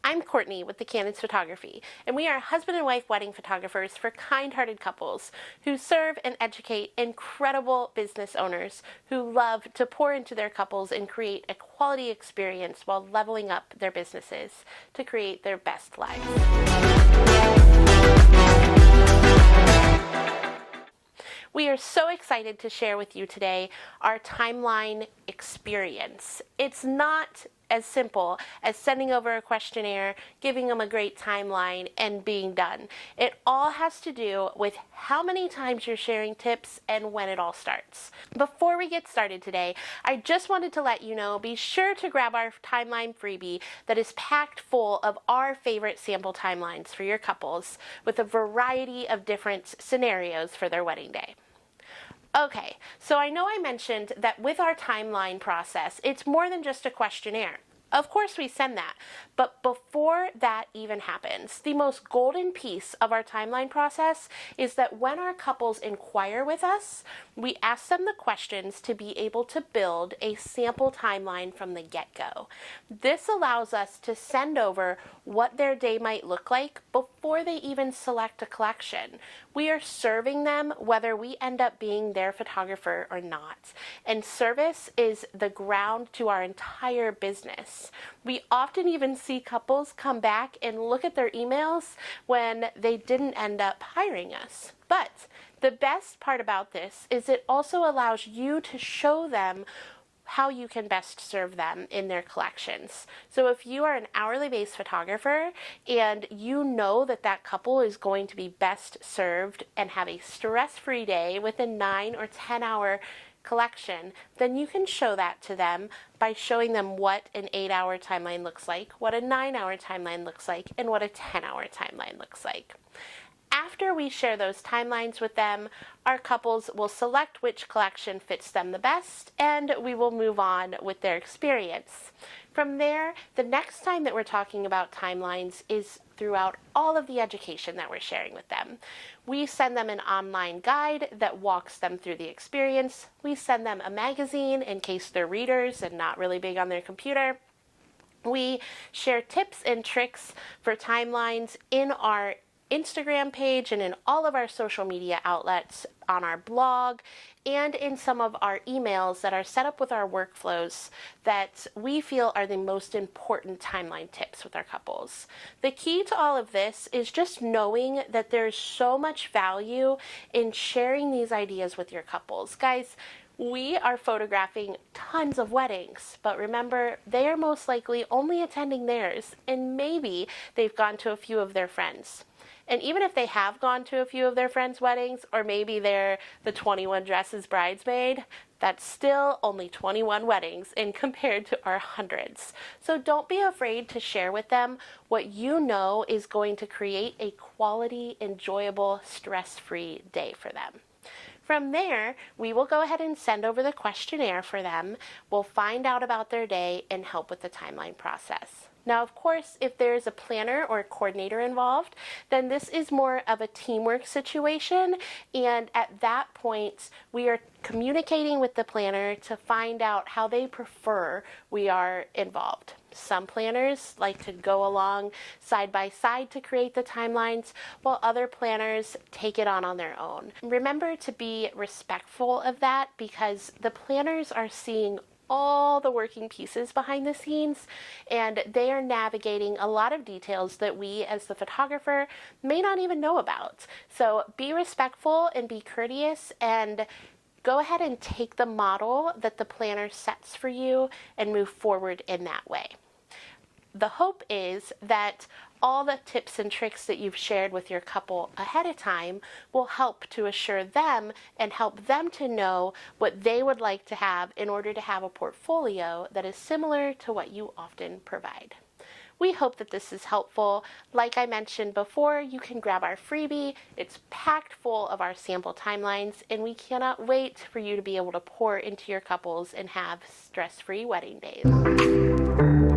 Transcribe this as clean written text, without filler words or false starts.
I'm Courtney with the Cannons Photography, and we are husband and wife wedding photographers for kind-hearted couples who serve and educate incredible business owners who love to pour into their couples and create a quality experience while leveling up their businesses to create their best lives. We are so excited to share with you today our timeline experience. It's not as simple as sending over a questionnaire, giving them a great timeline, and being done. It all has to do with how many times you're sharing tips and when it all starts. Before we get started today, I just wanted to let you know, be sure to grab our timeline freebie that is packed full of our favorite sample timelines for your couples with a variety of different scenarios for their wedding day. Okay, so I know I mentioned that with our timeline process, it's more than just a questionnaire. Of course we send that, but before that even happens, the most golden piece of our timeline process is that when our couples inquire with us, we ask them the questions to be able to build a sample timeline from the get-go. This allows us to send over what their day might look like before they even select a collection. We are serving them whether we end up being their photographer or not. And service is the ground to our entire business. We often even see couples come back and look at their emails when they didn't end up hiring us. But the best part about this is it also allows you to show them how you can best serve them in their collections. So if you are an hourly based photographer and you know that that couple is going to be best served and have a stress-free day with a 9 or 10 hour collection, then you can show that to them by showing them what an 8-hour timeline looks like, what a 9-hour timeline looks like, and what a 10-hour timeline looks like. After we share those timelines with them, our couples will select which collection fits them the best, and we will move on with their experience. From there, the next time that we're talking about timelines is throughout all of the education that we're sharing with them. We send them an online guide that walks them through the experience. We send them a magazine in case they're readers and not really big on their computer. We share tips and tricks for timelines in our Instagram page and in all of our social media outlets, on our blog, and in some of our emails that are set up with our workflows that we feel are the most important timeline tips with our couples. The key to all of this is just knowing that there's so much value in sharing these ideas with your couples. Guys, we are photographing tons of weddings, but remember, they are most likely only attending theirs, and maybe they've gone to a few of their friends. And even if they have gone to a few of their friends' weddings, or maybe they're the 21 dresses bridesmaid, that's still only 21 weddings in compared to our hundreds. So don't be afraid to share with them what you know is going to create a quality, enjoyable, stress-free day for them. From there, we will go ahead and send over the questionnaire for them. We'll find out about their day and help with the timeline process. Now, of course, if there's a planner or a coordinator involved, then this is more of a teamwork situation, and at that point, we are communicating with the planner to find out how they prefer we are involved. Some planners like to go along side by side to create the timelines, while other planners take it on their own. Remember to be respectful of that, because the planners are seeing all the working pieces behind the scenes, and they are navigating a lot of details that we as the photographer may not even know about. So be respectful and be courteous, and go ahead and take the model that the planner sets for you and move forward in that way. The hope is that all the tips and tricks that you've shared with your couple ahead of time will help to assure them and help them to know what they would like to have in order to have a portfolio that is similar to what you often provide. We hope that this is helpful. Like I mentioned before, you can grab our freebie. It's packed full of our sample timelines, and we cannot wait for you to be able to pour into your couples and have stress-free wedding days.